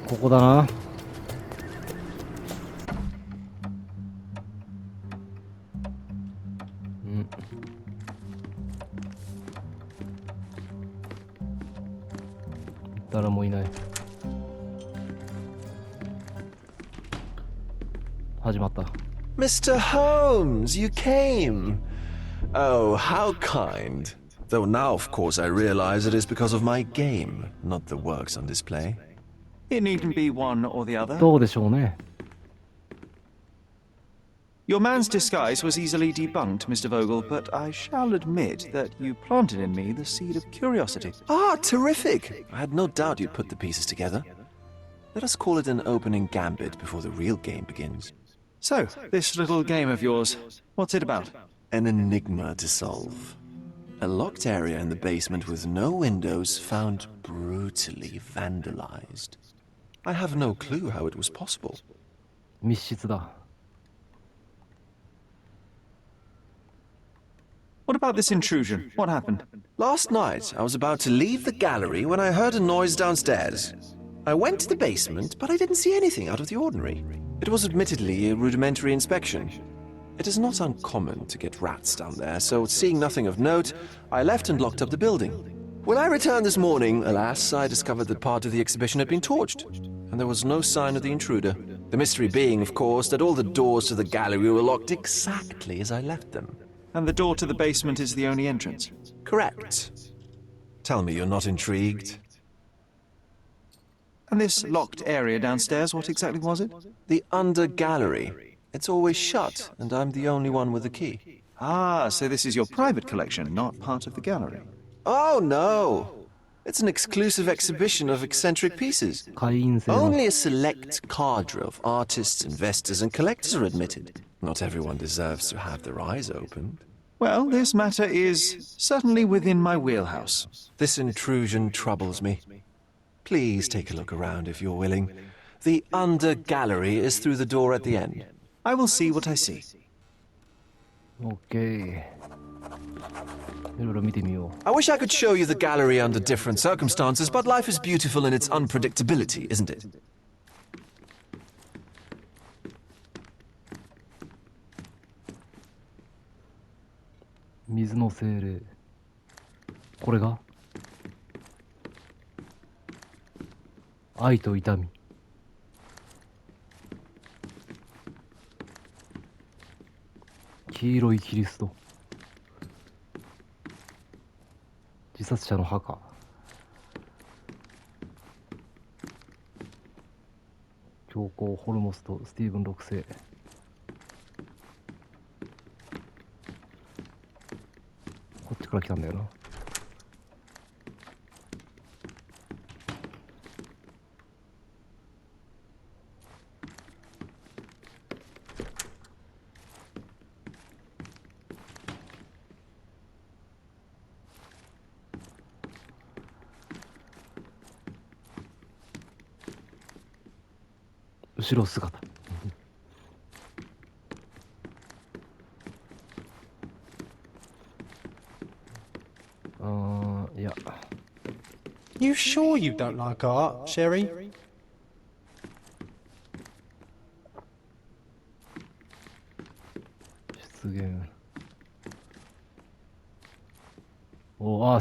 ここだな。うん。誰もいない。始まった。Mr. Holmes, you came. Oh, how kind. Though now, of course, I realize it is because of my game, not the works on display. It needn't be one or the other. どうでしょうね。Your man's disguise was easily debunked, Mr. Vogel, but I shall admit that you planted in me the seed of curiosity. Ah, terrific. I had no doubt you'd put the pieces together. Let us call it an opening gambit before the real game begins. So, this little game of yours, what's it about? An enigma to solve. A locked area in the basement with no windows found brutally vandalized. I have no clue how it was possible. 密室だ。What about this intrusion? What happened? Last night, I was about to leave the gallery when I heard a noise downstairs. I went to the basement, but I didn't see anything out of the ordinary. It was admittedly a rudimentary inspection. It is not uncommon to get rats down there, so seeing nothing of note, I left and locked up the building. When I returned this morning, alas, I discovered that part of the exhibition had been torched, and there was no sign of the intruder. The mystery being, of course, that all the doors to the gallery were locked exactly as I left them. And the door to the basement is the only entrance? Correct. Tell me you're not intrigued. And this locked area downstairs, what exactly was it? The under gallery. It's always shut, and I'm the only one with the key. Ah, so this is your private collection, not part of the gallery. Oh, no. It's an exclusive exhibition of eccentric pieces. 会員制の Only a select cadre of artists, investors, and collectors are admitted. Not everyone deserves to have their eyes opened. Well, this matter is certainly within my wheelhouse. This intrusion troubles me. Please take a look around if you're willing. The under gallery is through the door at the end. I will see what I see. OK。いろいろ見てみよ I wish I could show you the gallery under different circumstances, but life is beautiful in its unpredictability, isn't it? う。水の精霊。これが愛と痛み。黄色いキリスト。自殺者の墓。教皇ホルモスとスティーブン6世。こっちから来たんだよな。後ろ姿。いや。You sure you don't like art, Sherry? 出現。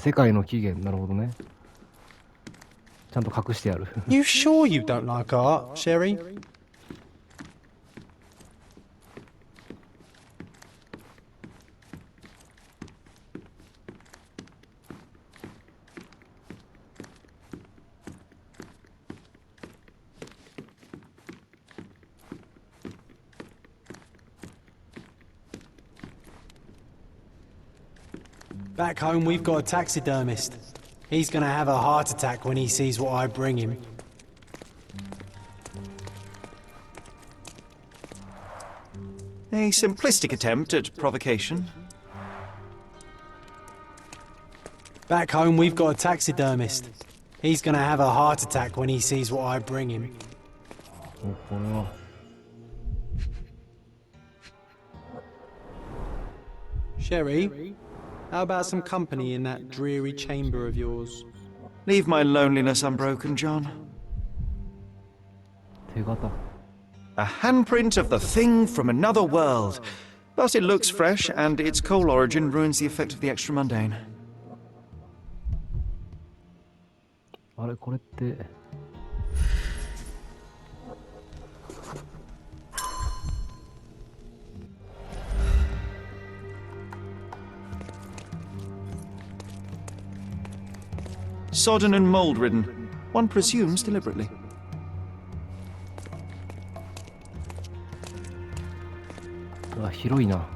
世界の起源。なるほどね。ちゃんと隠してやる。You sure you don't like art, Sherry? Back home, we've got a taxidermist. He's gonna have a heart attack when he sees what I bring him. A simplistic attempt at provocation. Back home, we've got a taxidermist. He's gonna have a heart attack when he sees what I bring him. これは。Sherry, how about some company in that dreary chamber of yours? Leave my loneliness unbroken, John. 手形。 A handprint of the thing from another world. But it looks fresh, and its coal origin ruins the effect of the extra mundane. あれこれって。Sodden and mold-ridden. One presumes deliberately. うわ、広いな。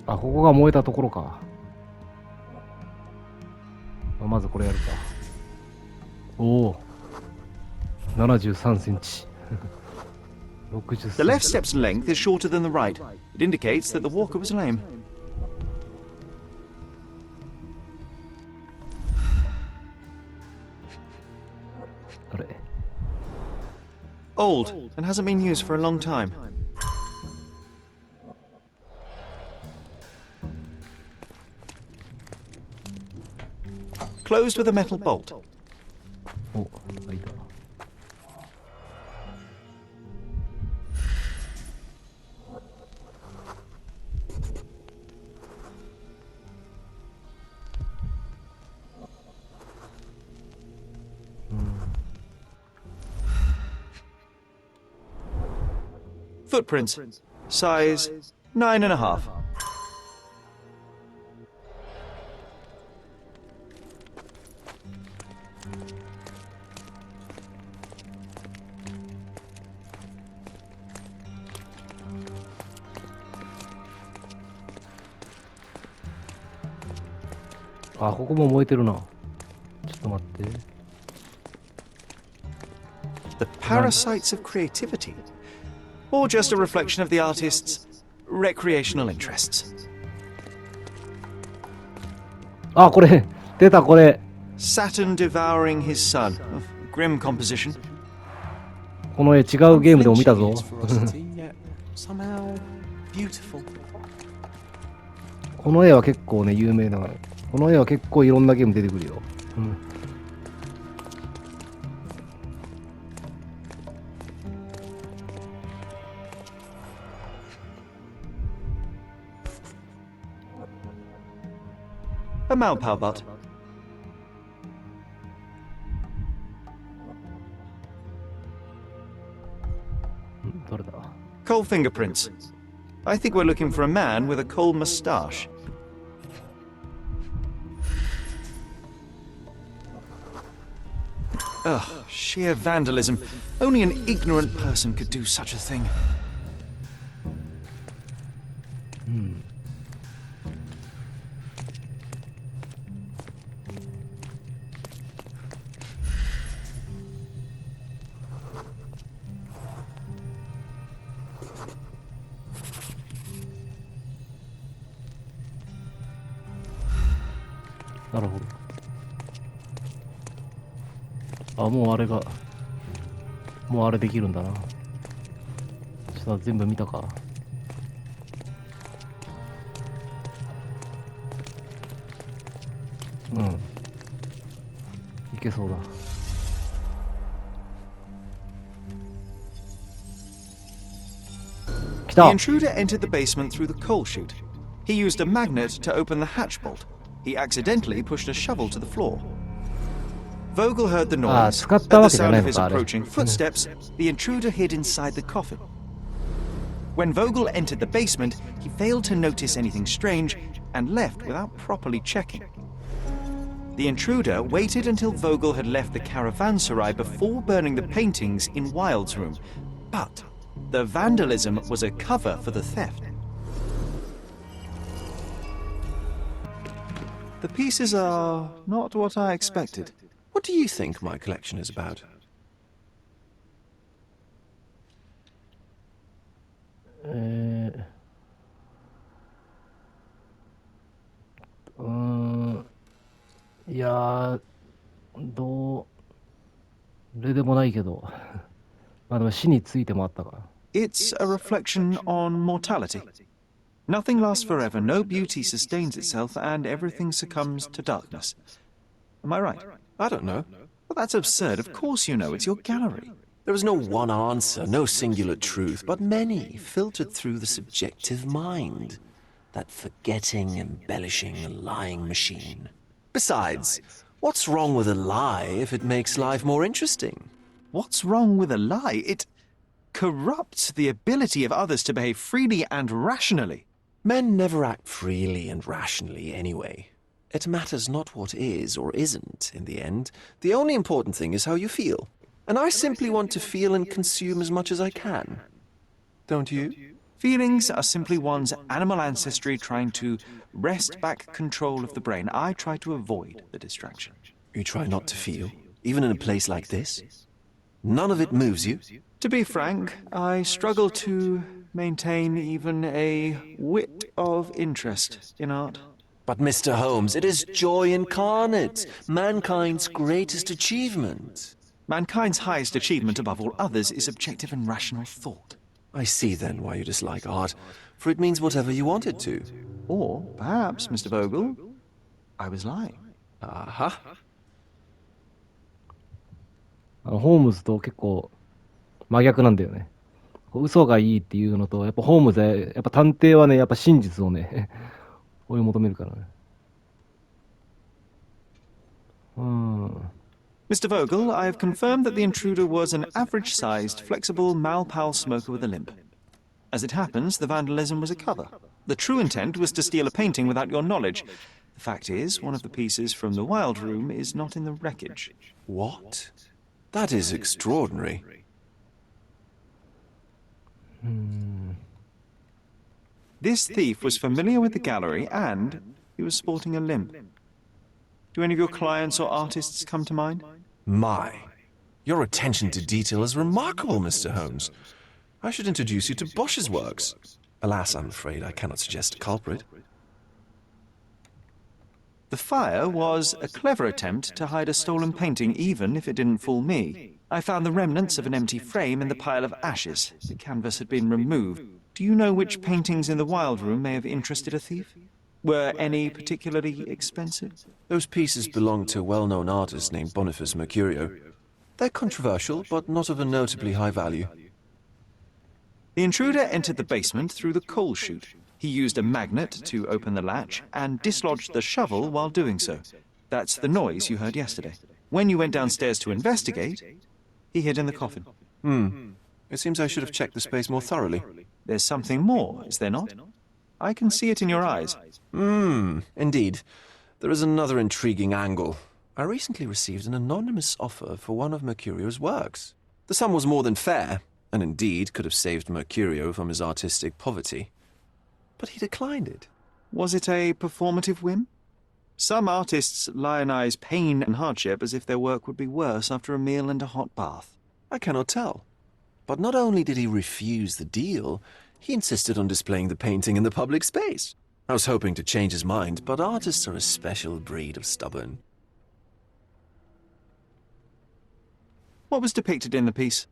あ、ここが燃えたところか。まずこれやるか。おお。73センチ。60 The left step's length is shorter than the right. It indicates that the walker was lame. あれ。 Old, and hasn't been used for a long time. Closed with a metal bolt. お、開いた。Footprints. Size 9.5. あ、ここも燃えてるな。ちょっと待って。 The parasites of creativity. Or just a reflection of the artist's recreational interests. あ、これ出たこれ。 Saturn devouring his son. Grim composition. この絵違うゲームでも見たぞ。 Somehow beautiful. この絵は結構ね有名だから。この絵は結構いろんなゲーム出てくるよ。うん。 A Malpower. どれだ。 Coal fingerprints. I think we're looking for a man with a coal moustache. Ugh, sheer vandalism. Only an ignorant person could do such a thing. なるほど。あ、もうあれが、もうあれできるんだな。ちょっと全部見たか。うん。いけそうだ。来 The た。 intruder entered the basement through the coal chute. He used a magnet to open the hatch bolt. He accidentally pushed a shovel to the floor. Vogel heard the noise.使っ At た the わけじゃ sound ない of の his か、あれ。 approaching footsteps, the intruder hid inside the coffin. When Vogel entered the basement, he failed to notice anything strange and left without properly checking. The intruder waited until Vogel had left the caravanserai before burning the paintings in Wilde's room. But the vandalism was a cover for the theft. The pieces are not what I expected. What do you think my collection is about? いやー、どれでもないけど。まあでも死についてもあったから。 It's a reflection on mortality. Nothing lasts forever, no beauty sustains itself, and everything succumbs to darkness. Am I right? I don't know. Well, that's absurd. Of course you know. It's your gallery. There is no one answer, no singular truth, but many filtered through the subjective mind. That forgetting, embellishing, lying machine. Besides, what's wrong with a lie if it makes life more interesting? What's wrong with a lie? It corrupts the ability of others to behave freely and rationally. Men never act freely and rationally anyway. It matters not what is or isn't in the end. The only important thing is how you feel. And I simply want to feel and consume as much as I can. Don't you? Feelings are simply one's animal ancestry trying to wrest back control of the brain. I try to avoid the distraction. You try not to feel, even in a place like this? None of it moves you? To be frank, I struggle to maintain even a whit of interest in art. But Mr. Holmes, it is joy incarnate, mankind's greatest achievement. Mankind's highest achievement above all others is objective and rational thought. I see then why you dislike art, for it means whatever you want it to. Or perhaps, Mr. Vogel, I was lying. Aha. ホームズと結構真逆なんだよね。嘘がいいっていうのと、やっぱホームズはやっぱ探偵はね、やっぱ真実をね追い求めるからね。Mr. Vogel, I have confirmed that the intruder was an average-sized, flexible, malpal smoker with a limp. As it happens, the vandalism was a cover. The true intent was to steal a painting without your knowledge. The fact is, one of the pieces from the Wild Room is not in the wreckage. What? That is extraordinary. This thief was familiar with the gallery and he was sporting a limp. Do any of your clients or artists come to mind? My. Your attention to detail is remarkable, Mr. Holmes. I should introduce you to Bosch's works. Alas, I'm afraid I cannot suggest a culprit. The fire was a clever attempt to hide a stolen painting, even if it didn't fool me. I found the remnants of an empty frame in the pile of ashes. The canvas had been removed. Do you know which paintings in the Wild Room may have interested a thief? Were any particularly expensive? Those pieces belong to a well-known artist named Boniface Mercurio. They're controversial, but not of a notably high value. The intruder entered the basement through the coal chute. He used a magnet to open the latch and dislodged the shovel while doing so. That's the noise you heard yesterday. When you went downstairs to investigate, he hid in the coffin. It seems I should have checked the space more thoroughly. There's something more, is there not? I can see it in your eyes. Indeed. There is another intriguing angle. I recently received an anonymous offer for one of Mercurio's works. The sum was more than fair, and indeed could have saved Mercurio from his artistic poverty. But he declined it. Was it a performative whim? Some artists lionize pain and hardship as if their work would be worse after a meal and a hot bath. I cannot tell. But not only did he refuse the deal, he insisted on displaying the painting in the public space. I was hoping to change his mind, but artists are a special breed of stubborn. What was depicted in the piece?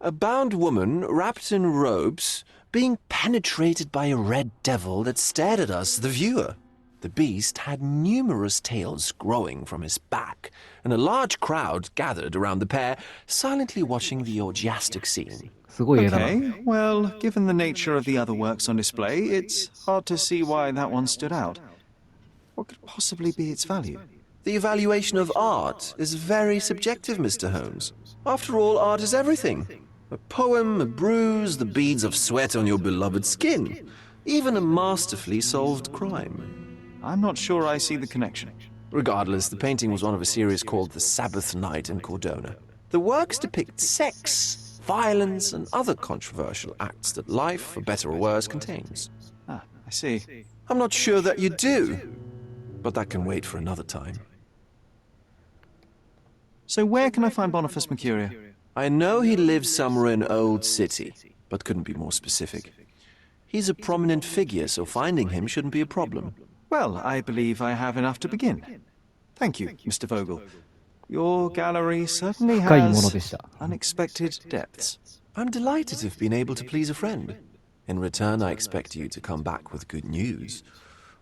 A bound woman, wrapped in robes, being penetrated by a red devil that stared at us, the viewer. The beast had numerous tails growing from his back, and a large crowd gathered around the pair, silently watching the orgiastic scene. すごい絵だな。 Okay, well, given the nature of the other works on display, it's hard to see why that one stood out. What could possibly be its value? The evaluation of art is very subjective, Mr. Holmes. After all, art is everything. A poem, a bruise, the beads of sweat on your beloved skin. Even a masterfully solved crime. I'm not sure I see the connection. Regardless, the painting was one of a series called The Sabbath Night in Cordona. The works depict sex, violence, and other controversial acts that life, for better or worse, contains. Ah, I see. I'm not sure that you do, but that can wait for another time. So where can I find Boniface Mercurio? I know he lives somewhere in Old City, but couldn't be more specific. He's a prominent figure, so finding him shouldn't be a problem. Well, I believe I have enough to begin. Thank you, Mr. Vogel. Your gallery certainly 深いもの has でした。 unexpected depths. I'm delighted to have been able to please a friend. In return, I expect you to come back with good news.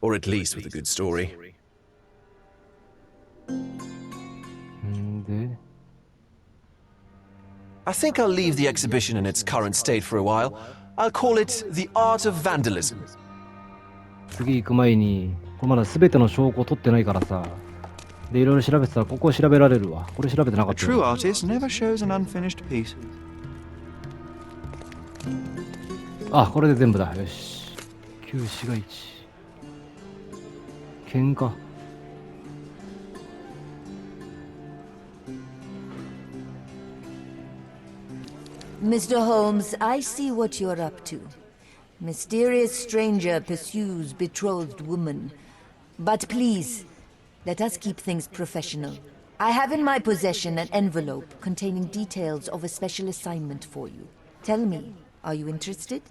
Or at least with a good story. んで、 I think I'll leave the exhibition in its current state for a while. I'll call it The Art of Vandalism. 次行く前に、これまだ全ての証拠を取ってないからさ。で、いろいろ調べてたら、ここ調べられるわ。これ調べてなか A ったよ true artist never shows an unfinished piece. あ、これで全部だ。よし。旧市街地。喧嘩。Mr. Holmes, I see what you're up to. Mysterious stranger pursues betrothed woman. But please, let us keep things professional. I have in my possession an envelope containing details of a special assignment for you. Tell me, are you interested?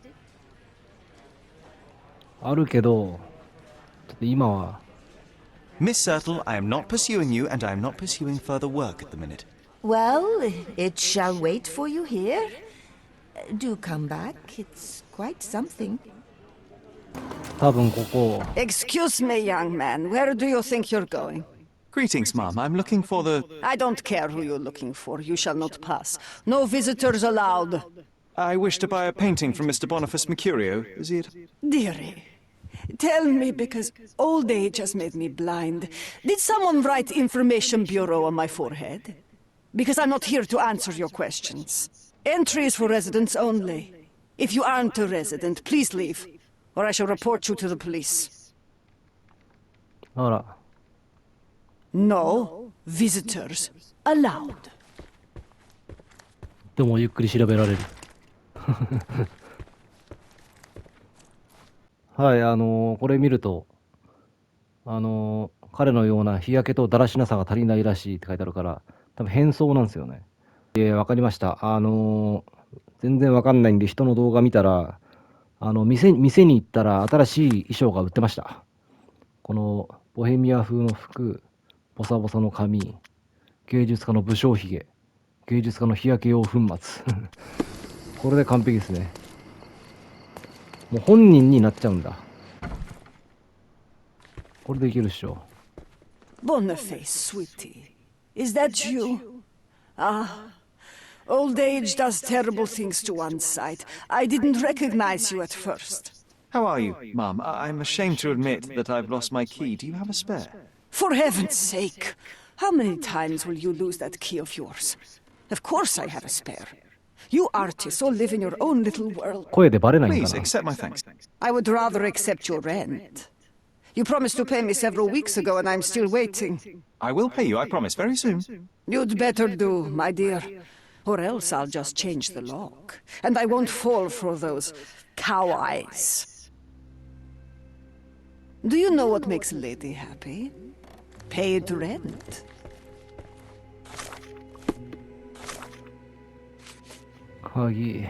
あるけど、ちょっと今は、 Miss Sertle, I am not pursuing you, and I am not pursuing further work at the minute. Well, it shall wait for you here. Do come back. It's quite something. 多分ここ、 Excuse me, young man. Where do you think you're going? Greetings, ma'am. I'm looking for the... I don't care who you're looking for. You shall not pass. No visitors allowed. I wish to buy a painting from Mr. Boniface Mercurio. Is he at... Dearie, tell me, because old age has made me blind. Did someone write Information Bureau on my forehead? Because I'm not here to answer your questions. Entry is for residents only. If you aren't a resident, please leave, or I shall report you to the police. あら、 No visitors allowed. でもゆっくり調べられる。はい、これ見ると、彼のような日焼けとだらしなさが足りないらしいって書いてあるから、多分変装なんですよね。わかりました。全然わかんないんで、人の動画見たら、店に行ったら新しい衣装が売ってました。この、ボヘミア風の服、ボサボサの髪、芸術家の武将髭、芸術家の日焼け用粉末。これで完璧ですね。もう本人になっちゃうんだ。これでいけるっしょ。Boniface, sweetie. Is that you? Ah, old age does terrible things to one's sight. I didn't recognize you at first. How are you, ma'am? I'm ashamed to admit that I've lost my key. Do you have a spare? For heaven's sake, how many times will you lose that key of yours? Of course I have a spare. You artists all live in your own little world. 声でバレないん Please かな。 accept my thanks. I would rather accept your rent. You promised to pay me several weeks ago, and I'm still waiting. I will pay you, I promise, very soon. You'd better do, my dear. Or else I'll just change the lock. And I won't fall for those cow eyes. Do you know what makes a lady happy? Paid rent. 鍵。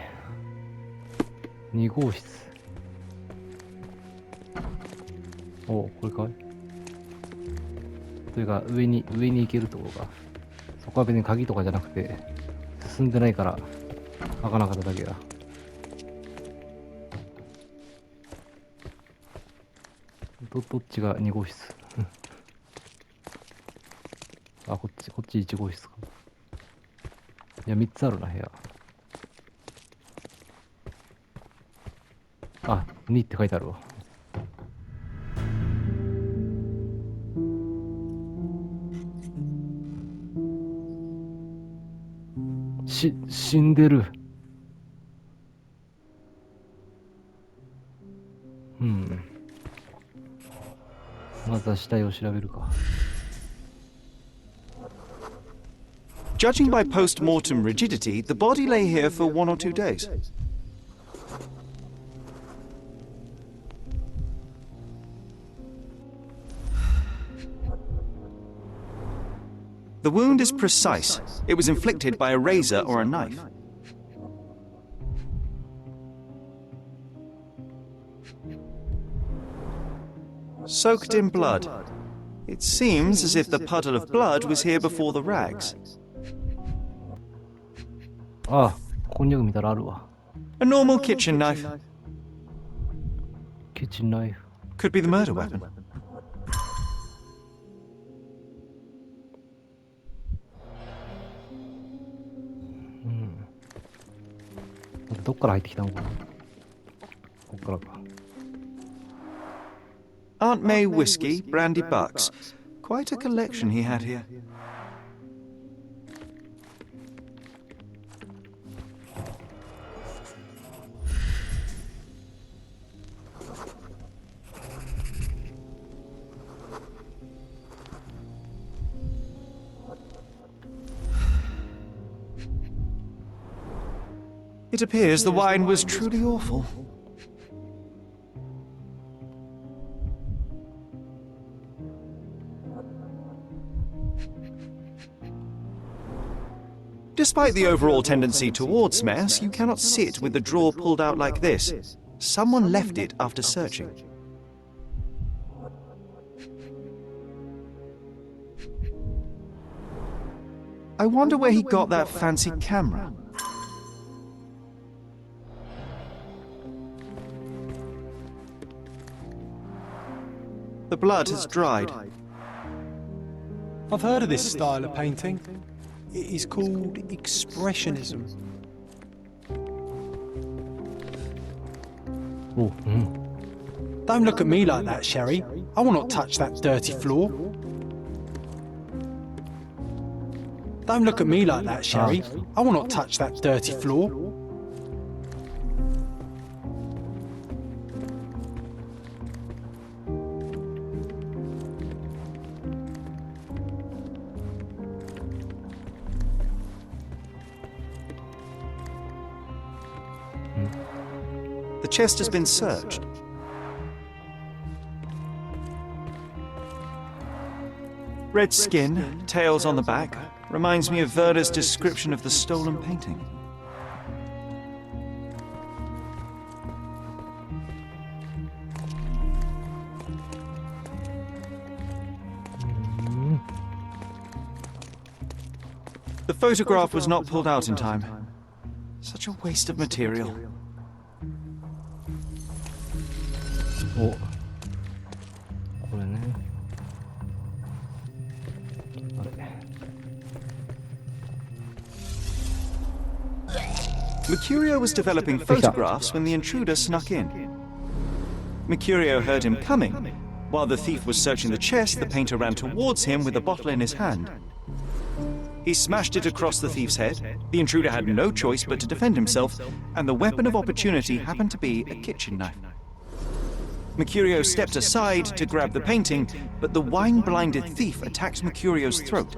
2号室。お、これかい？それが上に行けるところか。そこは別に鍵とかじゃなくて、進んでないから開かなかっただけだ。どっちが2号室？あ、こっち1号室か。いや、3つあるな、部屋。あ、2って書いてあるわ。死んでる。うん。まずは死体を調べるか。Judging by post-mortem rigidity, the body lay here for 1 or 2 days. The wound is precise. It was inflicted by a razor or a knife. Soaked in blood. It seems as if the puddle of blood was here before the rags. ああ、ここによく見たらあるわ。 A normal kitchen knife. キッチンナイフ。 Could be the murder weapon. どっから入ってきたのかな。こっからか。 Aunt May whiskey, brandy bucks. Quite a collection he had here. It appears the wine was truly awful. Despite the overall tendency towards mess, you cannot sit with the drawer pulled out like this. Someone left it after searching. I wonder where he got that fancy camera. The blood has dried. I've heard of this style of painting. It is called expressionism. おう、うん。 Don't look at me like that, Sherry. I will not touch that dirty floor. Don't look at me like that, Sherry. I will not touch that dirty floor. The chest has been searched. Red skin, tails on the back, reminds me of Verda's description of the stolen painting. The photograph was not pulled out in time. Such a waste of material. お、これね。あれ。 Mercurio was developing photographs when the intruder snuck in. Mercurio heard him coming. While the thief was searching the chest, the painter ran towards him with a bottle in his hand. He smashed it across the thief's head. The intruder had no choice but to defend himself, and the weapon of opportunity happened to be a kitchen knife. Mercurio stepped aside to grab the painting, but the wine-blinded thief attacked Mercurio's throat.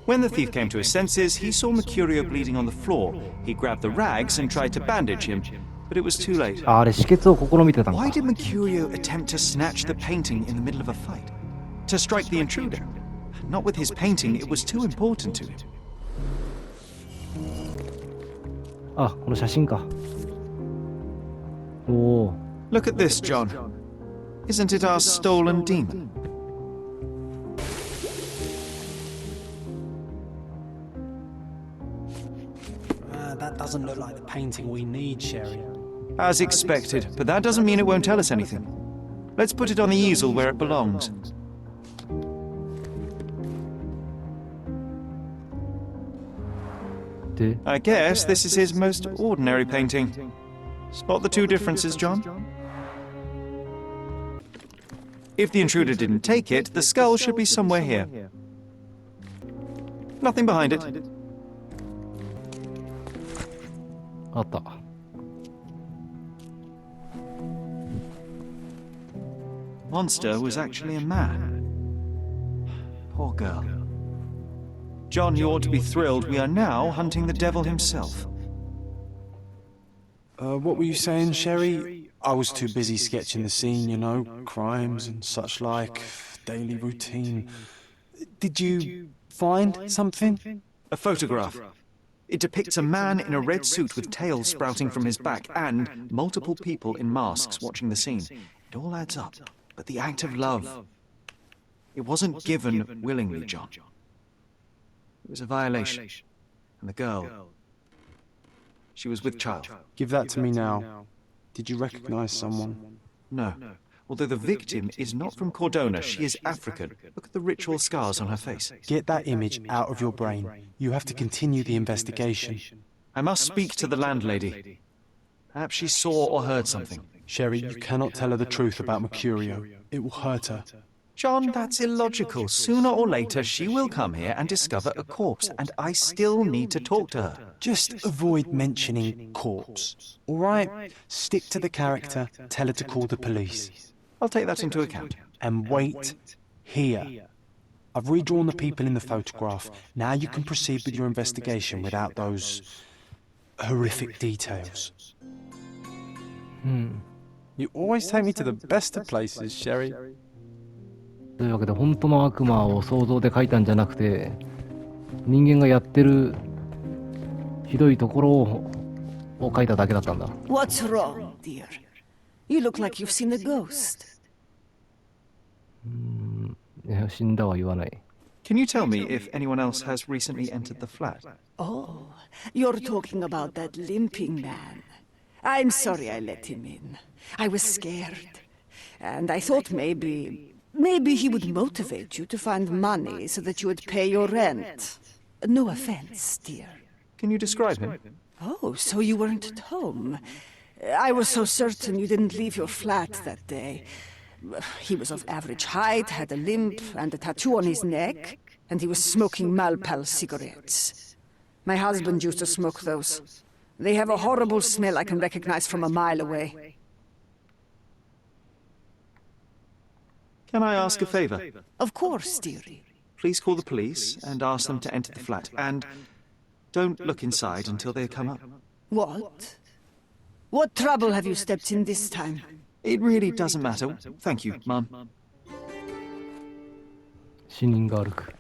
When the thief came to his senses, he saw Mercurio bleeding on the floor. He grabbed the rags and tried to bandage him, but it was too late. あれ、止血を試みてたんか。 Why did Mercurio attempt to snatch the painting in the middle of a fight? To strike the intruder? Not with his painting, it was too important to him. あ、この写真か。おお。 Look at this, John. Isn't it our stolen demon? That doesn't look like the painting we need, Sherry. As expected, but that doesn't mean it won't tell us anything. Let's put it on the easel where it belongs. I guess this is his most ordinary painting. Spot the two differences, John? If the intruder didn't take it, the skull should be somewhere here. Nothing behind it. あった。 Monster was actually a man. Poor girl. John, you ought to be thrilled. We are now hunting the devil himself. What were you saying, Sherry? I was too busy sketching the scene, you know, crimes and such like, daily routine. Did you find something? A photograph. It depicts a man in a red suit with tails sprouting from his back and multiple people in masks watching the scene. It all adds up. But the act of love. It wasn't given willingly, John. It was a violation. And the girl, she was with child. Give that to me now. Did you recognize someone? No. Although the victim is not from Cordona, she is African. Look at the ritual scars on her face. Get that image out of your brain. You have to continue the investigation. I must speak to the landlady. Perhaps she saw or heard something. Sherry, you cannot tell her the truth about Mercurio. It will hurt her. John, that's illogical. Sooner or later, she will come here and discover a corpse, and I still need to talk to her. Just avoid mentioning corpse, all right? Stick to the character, tell her to call the police. I'll take that into account. And wait here. I've redrawn the people in the photograph. Now you can proceed with your investigation without those horrific details. You always take me to the best of places, Sherry. というわけで本当の悪魔を想像で描いたんじゃなくて、人間がやってるひどいところを描いただけだったんだ。What's wrong, dear? You look like you've seen a ghost. いや死んだは言わない。 Can you tell me if anyone else has recently entered the flat? Oh, you're talking about that limping man. I'm sorry I let him in. I was scared. And I thought maybe he would motivate you to find money so that you would pay your rent. No offense, dear. Can you describe him? Oh, so you weren't at home. I was so certain you didn't leave your flat that day. He was of average height, had a limp and a tattoo on his neck, and he was smoking Malpal cigarettes. My husband used to smoke those. They have a horrible smell I can recognize from a mile away. Can I ask a favor? Of course, dearie. Please call the police and ask them to enter the flat. And don't look inside until they come up. What? What trouble have you stepped in this time? It really doesn't matter. Thank you, Mum. 死人が歩く。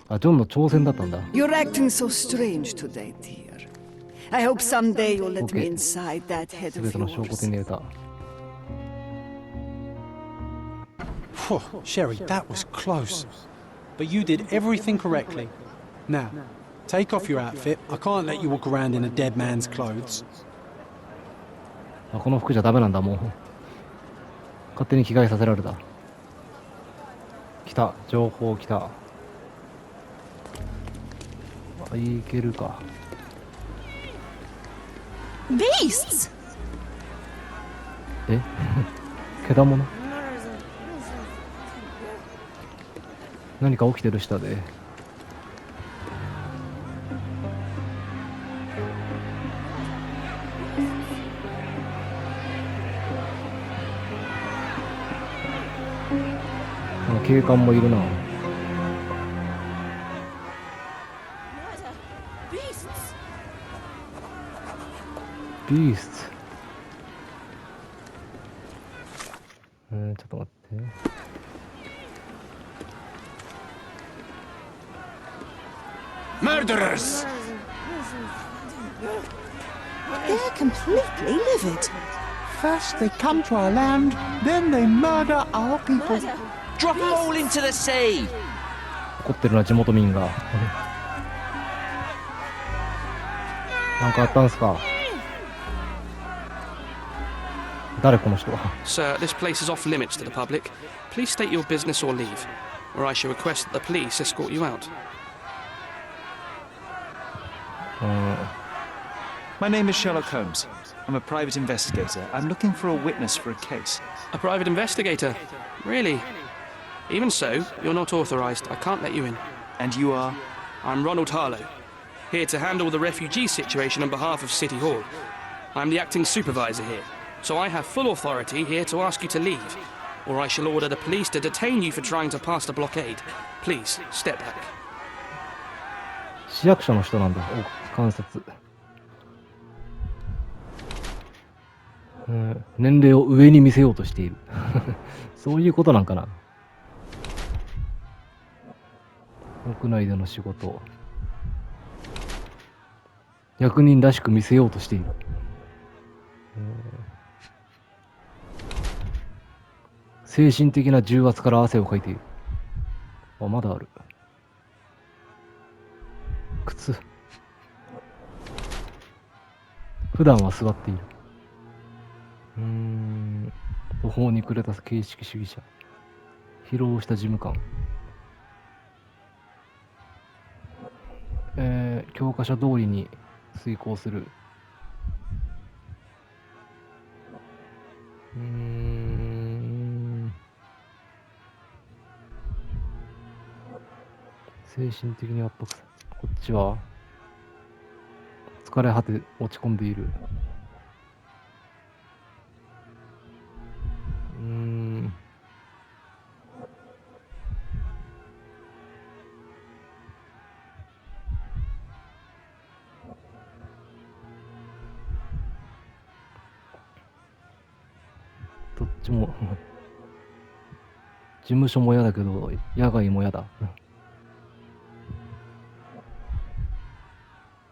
あ、ジョンの挑戦だったんだ。 You're acting so strange today, dear. I hope someday you'll let me Okay. inside that head す of べての証拠 yours. 手に入れた。 Phew, Sherry, that was close. But you did everything correctly. Now, take off your outfit. I can't let you walk around in a dead man's clothes. あ、この服じゃダメなんだもう。勝手に着替えさせられた。来た、情報来た。あ、いけるか。 Beasts! え獣何か起きてる下で。警官もいるな。ビースト。ちょっと待って。Murderers! They're completely livid. First they come to our land, then they murder our people. Drop them all into the sea! 怒ってるな地元民が。なんかあったんすか。誰この人は。 Sir, this place is off limits to the public. Please state your business or leave, or I shall request that the police escort you out. My name is Sherlock Holmes. I'm a private investigator. I'm looking for a witness for a case. A private investigator? Really? Even so, you're not authorized. I can't let you in. And you are? I'm Ronald Harlow, here to handle the refugee situation on behalf of City Hall. I'm the acting supervisor here, so I have full authority here to ask you to leave, or I shall order the police to detain you for trying to pass the blockade. Please, step back. 市役所の人なんだ。お、観察。年齢を上に見せようとしている。そういうことなんかな。屋内での仕事。役人らしく見せようとしている。精神的な重圧から汗をかいている。あ、まだある。靴。普段は座っている。途方に暮れた形式主義者。疲労した事務官。教科書通りに遂行する。精神的に圧迫され、こっちは疲れ果て落ち込んでいる。どっちも事務所も嫌だけど野外も嫌だ。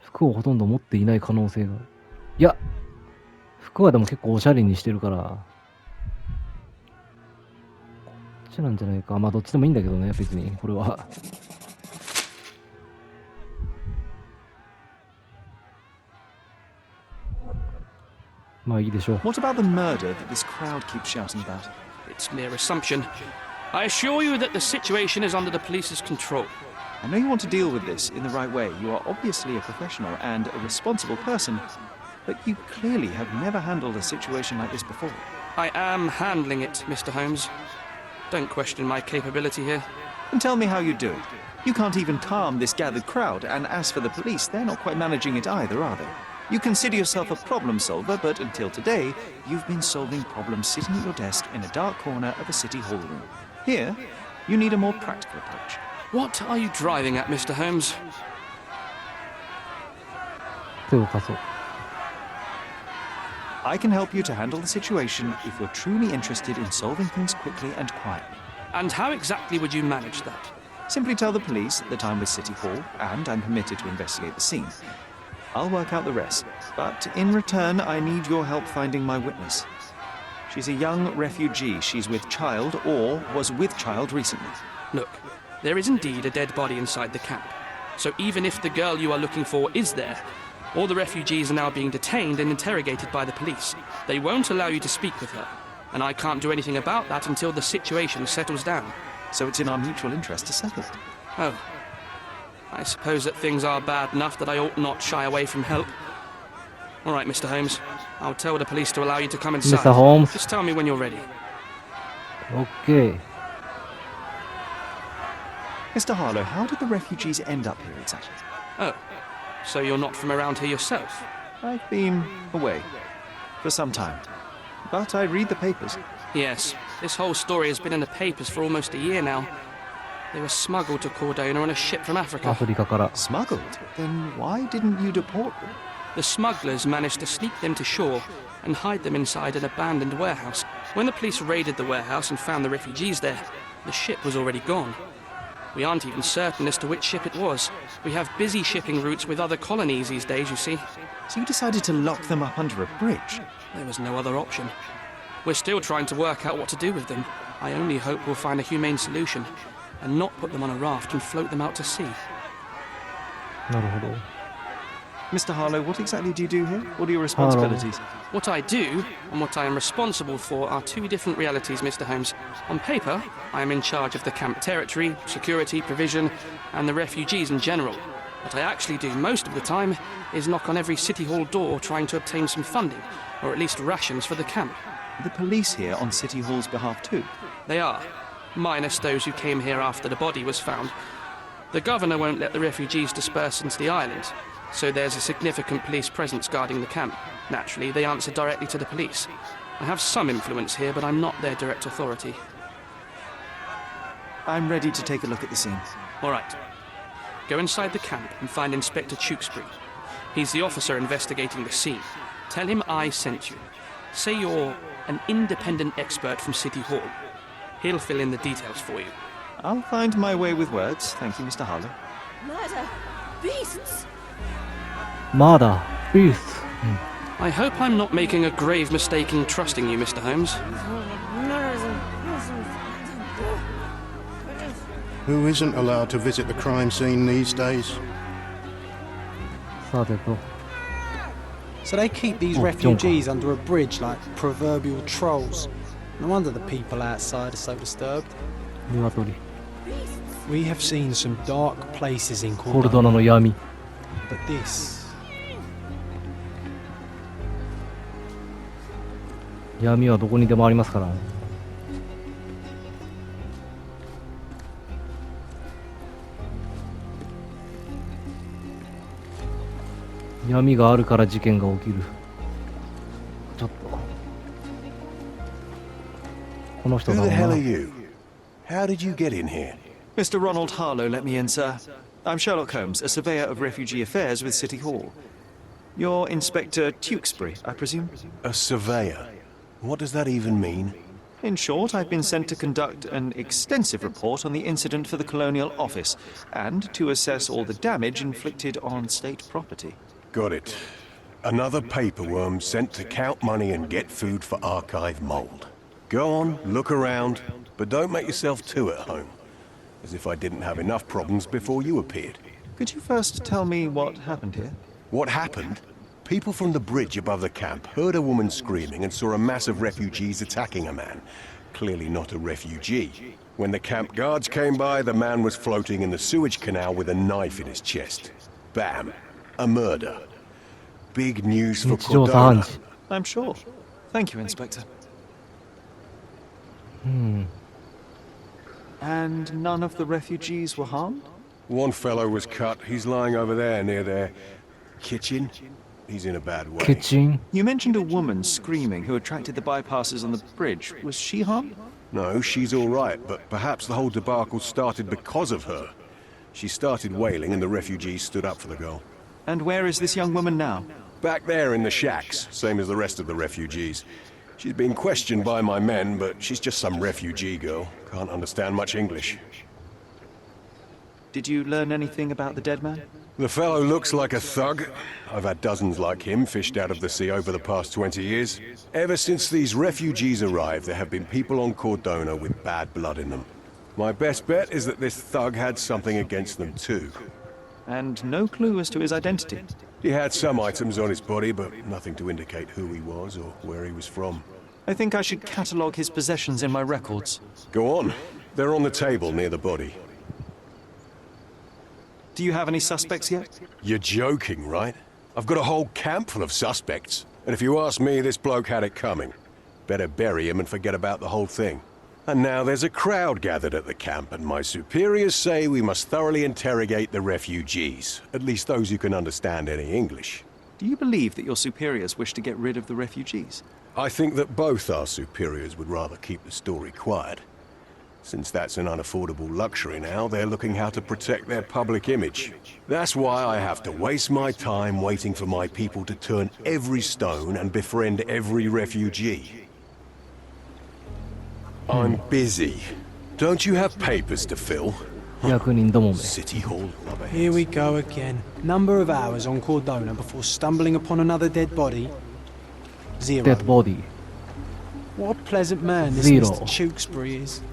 服をほとんど持っていない可能性がある。いや、服はでも結構おしゃれにしてるから、こっちなんじゃないか。まあどっちでもいいんだけどね、別にこれは。まあいいでしょう。 What about the murder that this crowd keeps shouting about? It's mere assumption. I assure you that the situation is under the police's control. I know you want to deal with this in the right way. You are obviously a professional and a responsible person, but you clearly have never handled a situation like this before. I am handling it, Mr. Holmes. Don't question my capability here. And tell me how you do it. You can't even calm this gathered crowd, and as for the police, they're not quite managing it either, are they? You consider yourself a problem solver, but until today, you've been solving problems sitting at your desk in a dark corner of a city hall room. Here, you need a more practical approach. What are you driving at, Mr. Holmes? 手を貸そう。 I can help you to handle the situation if you're truly interested in solving things quickly and quietly. And how exactly would you manage that? Simply tell the police that I'm with City Hall and I'm permitted to investigate the scene. I'll work out the rest, but in return, I need your help finding my witness. She's a young refugee. She's with child or was with child recently. Look, there is indeed a dead body inside the camp. So even if the girl you are looking for is there, all the refugees are now being detained and interrogated by the police. They won't allow you to speak with her, and I can't do anything about that until the situation settles down. So it's in our mutual interest to settle it. Oh. I suppose that things are bad enough that I ought not shy away from help. All right, Mr. Holmes. I'll tell the police to allow you to come inside. Mr. Holmes. Just tell me when you're ready. OK。 Mr. Harlow, how did the refugees end up here exactly? Oh. So you're not from around here yourself? I've been away for some time, but I read the papers. Yes. This whole story has been in the papers for almost a year now. They were smuggled to Cordona on a ship from Africa. アフリカから。 Smuggled? Then why didn't you deport them? The smugglers managed to sneak them to shore and hide them inside an abandoned warehouse. When the police raided the warehouse and found the refugees there, the ship was already gone. We aren't even certain as to which ship it was. We have busy shipping routes with other colonies these days, you see. So you decided to lock them up under a bridge? There was no other option. We're still trying to work out what to do with them. I only hope we'll find a humane solution and not put them on a raft and float them out to sea. なるほど。 Mr. Harlow, what exactly do you do here? What are your responsibilities? What I do and what I am responsible for are two different realities, Mr. Holmes. On paper, I am in charge of the camp territory, security, provision, and the refugees in general. What I actually do most of the time is knock on every city hall door trying to obtain some funding, or at least rations for the camp. The police here on City Hall's behalf too? They are, minus those who came here after the body was found. The governor won't let the refugees disperse into the island, so there's a significant police presence guarding the camp. Naturally, they answer directly to the police. I have some influence here, but I'm not their direct authority. I'm ready to take a look at the scene. All right. Go inside the camp and find Inspector Tewksbury. He's the officer investigating the scene. Tell him I sent you. Say you're an independent expert from City Hall. He'll fill in the details for you. I'll find my way with words. Thank you, Mr. Harlow. Murder! Beasts! Murder! Beast! I hope I'm not making a grave mistake in trusting you, Mr. Holmes. Who isn't allowed to visit the crime scene these days? さてと。 So they keep these Oh, refugees under a bridge like proverbial trolls. No wonder the people outside are so disturbed. 鶏。 We have seen some dark places in コルドナ Cordona, の闇。 but this... 闇はどこにでもありますからね。闇があるから事件が起きる。ちょっと。この人 Who だろ the う hell な are。you? How did you get in here? Mr. Ronald Harlow let me in, sir. I'm Sherlock Holmes, a surveyor of refugee affairs with City Hall. You're Inspector Tewkesbury, I presume? A surveyor. What does that even mean? In short, I've been sent to conduct an extensive report on the incident for the Colonial Office, and to assess all the damage inflicted on state property. Got it. Another paperworm sent to count money and get food for archive mold. Go on, look around, but don't make yourself too at home. As if I didn't have enough problems before you appeared. Could you first tell me what happened here? What happened? People from the bridge above the camp heard a woman screaming and saw a mass of refugees attacking a man. Clearly not a refugee. When the camp guards came by, the man was floating in the sewage canal with a knife in his chest. Bam. A murder. Big news for 日常茶飯 Cordona. 事。 I'm sure. Thank you, Inspector. And none of the refugees were harmed? One fellow was cut. He's lying over there near their kitchen. He's in a bad キッ way. チン。 You mentioned a woman screaming who attracted the bypassers on the bridge. Was she harmed? No, she's all right, but perhaps the whole debacle started because of her. She started wailing and the refugees stood up for the girl. And where is this young woman now? Back there in the shacks, same as the rest of the refugees. She's been questioned by my men, but she's just some refugee girl. Can't understand much English. Did you learn anything about the dead man? The fellow looks like a thug. I've had dozens like him fished out of the sea over the past 20 years. Ever since these refugees arrived, there have been people on Cordona with bad blood in them. My best bet is that this thug had something against them too. And no clue as to his identity. He had some items on his body, but nothing to indicate who he was or where he was from. I think I should catalogue his possessions in my records. Go on. They're on the table near the body. Do you have any suspects yet? You're joking, right? I've got a whole camp full of suspects. And if you ask me, this bloke had it coming. Better bury him and forget about the whole thing. And now there's a crowd gathered at the camp, and my superiors say we must thoroughly interrogate the refugees. At least those who can understand any English. Do you believe that your superiors wish to get rid of the refugees? I think that both our superiors would rather keep the story quiet. Since that's an unaffordable luxury now, they're looking how to protect their public image. That's why I have to waste my time waiting for my people to turn every stone and befriend every refugee. I'm busy. Don't you have papers to fill? 役人どもめ。 City Hall. Here we go again. Number of hours on Cordona before stumbling upon another dead body? Zero. デッドボディ。 What a pleasant man this Zero. Mr. Tewkesbury is.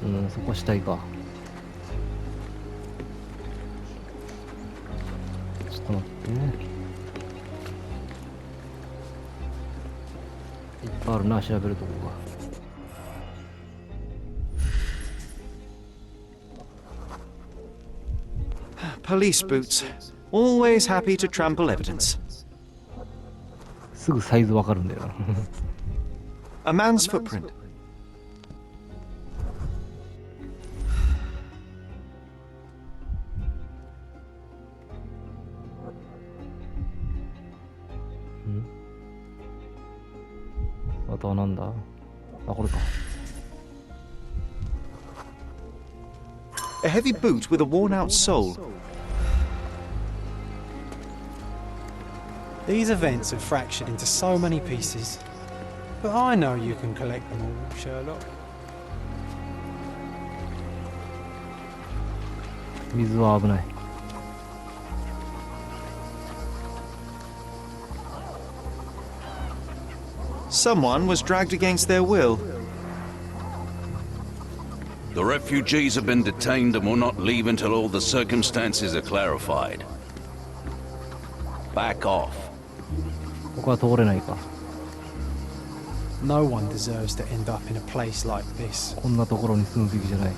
うん、そこしたいか。ちょっと待ってね。いっぱいあるな、調べるとこが。 Police boots. Always happy to trample evidence. すぐサイズわかるんだよな。 A man's footprint. Hmm? あとはなんだ。あ、これか。 A heavy boot with a worn-out sole. These events have fractured into so many pieces. But I know you can collect them all, Sherlock. 水は危ない。 Who Someone was dragged against their will. The refugees have been detained and will not leave until all the circumstances are clarified. Back off. ここは通れないか。 No one deserves to end up in a place like this. こんなところに住むべきじゃない。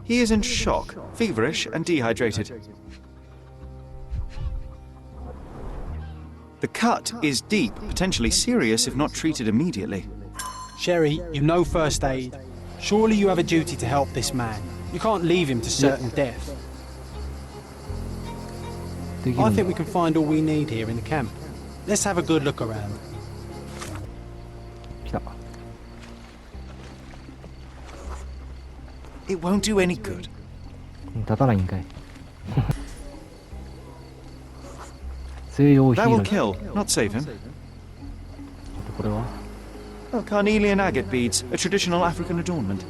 He is in shock, feverish and dehydrated. The cut is deep, potentially serious if not treated immediately. Sherry, you know first aid. Surely you have a duty to help this man. You can't leave him to certain death. I think we can find all we need here in the camp. Let's have a good look around. 来た。 It won't do any good. 立たないんかい。西洋ヒ That ー will ロー。 kill, not save him. これは Oh, carnelian agate beads, a traditional African adornment.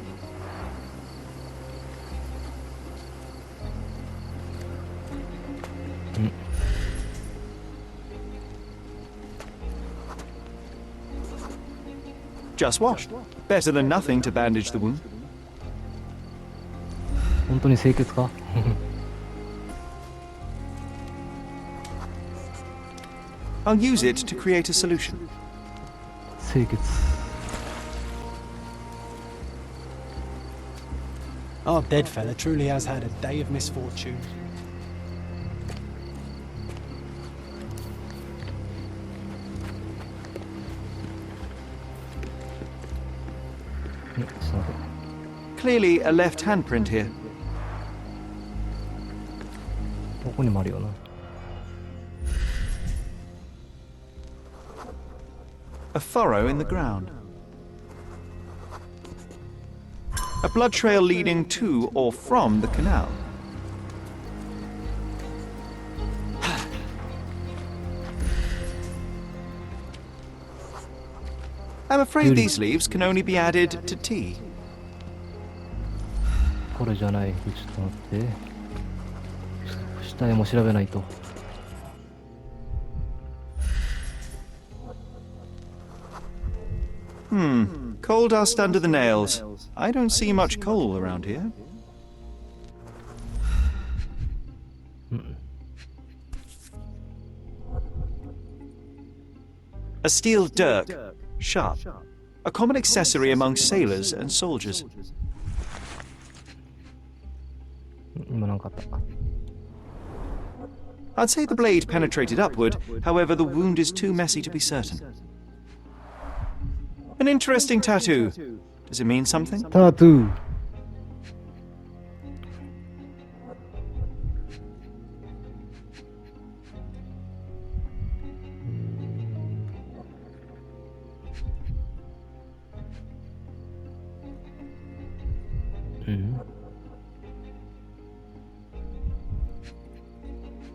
Just washed. Better than nothing to bandage the wound. 本当に清潔か？ I'll use it to create a solution. 清潔。 Our dead fella truly has had a day of misfortune. Clearly a left handprint here. ここにもあるよな。 A furrow in the ground. A blood trail leading to or from the canal. I'm afraid these leaves can only be added to tea. これじゃない。ちょっと待って。下へも調べないと。 Coal dust under the nails. I don't see much coal around here. A steel dirk, sharp. A common accessory among sailors and soldiers. 今なんかあった。 I'd say the blade penetrated upward, however the wound is too messy to be certain. An interesting tattoo. Does it mean something? タトゥー。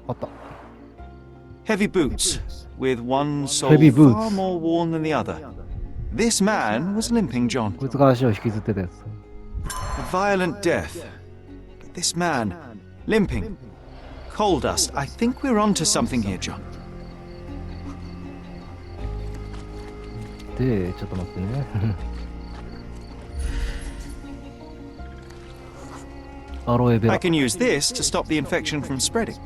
あった。 Heavy boots, with one sole Heavy boots. far more worn than the other. This man was limping John. こいつが足を引きずってたやつ。 A violent death. But this man, limping. Coal dust. I think we're onto something here, John. で、ちょっと待ってね。アロエベラ。 I can use this to stop the infection from spreading.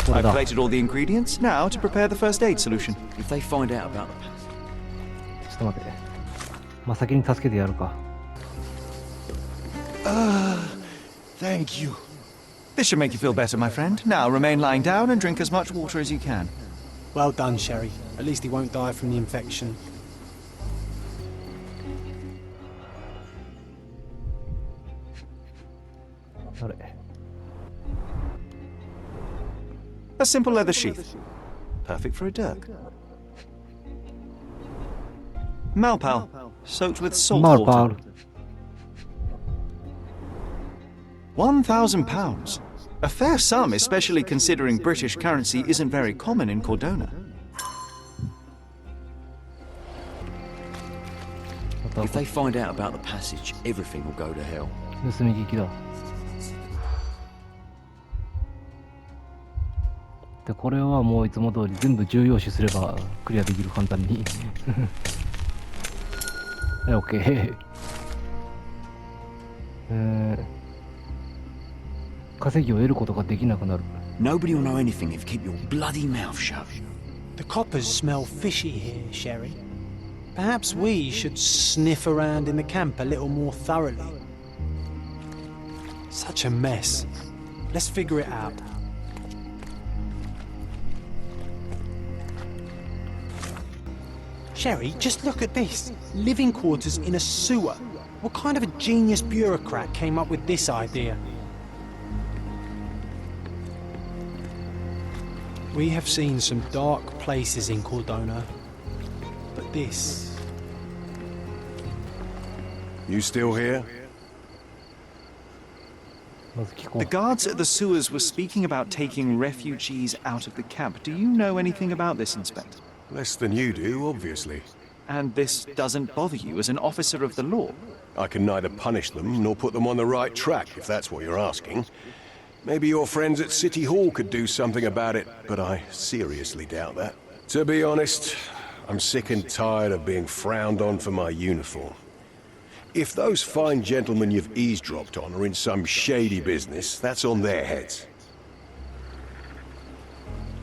これ I've だ。 plated all the ingredients, now to prepare the first aid solution. If they find out about the ちょっと待って。まあ、先に助けてやるか。 Thank you. This should make you feel better, my friend. Now remain lying down and drink as much water as you can. Well done, Sherry. At least he won't die from the infection. あれ。 A simple leather sheath. Perfect for a dirk. Malpal, soaked with salt Malpal. water. £1,000. A fair sum, especially considering British currency isn't very common in Cordona. If they find out about the passage, everything will go to hell. 盗み聞きだ。で、これはもういつも通り全部重要視すればクリアできる、簡単に。はい、OK。稼ぎを得ることができなくなる。Nobody will know anything if you keep your bloody mouth shut. The coppers smell fishy here, Sherry. Perhaps we should sniff around in the camp a little more thoroughly. Such a mess. Let's figure it out. Sherry, just look at this. Living quarters in a sewer. What kind of a genius bureaucrat came up with this idea? We have seen some dark places in Cordona, but this... You still here? まず聞こ The う。 guards at the sewers were speaking about taking refugees out of the camp. Do you know anything about this, Inspector? Less than you do, obviously. And this doesn't bother you as an officer of the law? I can neither punish them nor put them on the right track, if that's what you're asking. Maybe your friends at City Hall could do something about it, but I seriously doubt that. To be honest, I'm sick and tired of being frowned on for my uniform. If those fine gentlemen you've eavesdropped on are in some shady business, that's on their heads.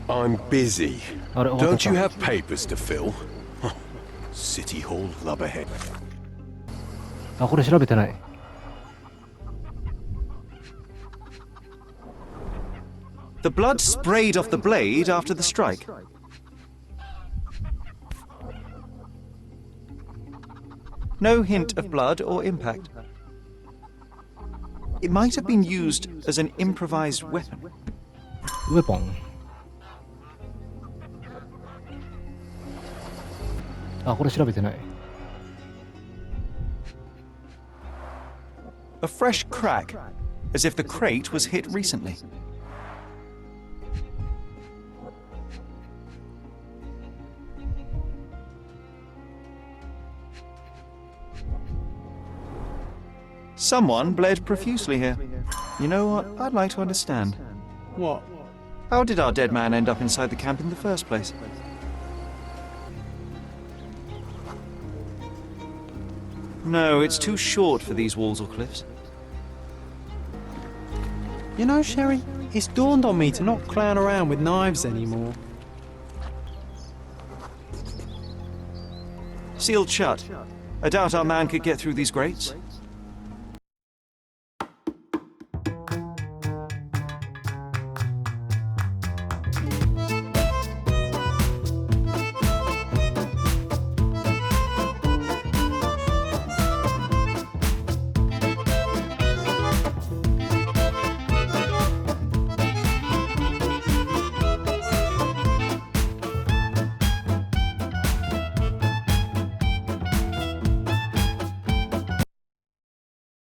I'm busy. Don't you have papers to fill? City Hall lubberhead. あ、これ調べてない。The blood sprayed off the blade after the strike. No hint of blood or impact. It might have been used as an improvised weapon. ウェポン。あ、これ調べてない。A fresh crack, as if the crate was hit recently. Someone bled profusely here. You know what? I'd like to understand. What? How did our dead man end up inside the camp in the first place? No, it's too short for these walls or cliffs. You know, Sherry, it's dawned on me to not clown around with knives anymore. Sealed shut. I doubt our man could get through these grates.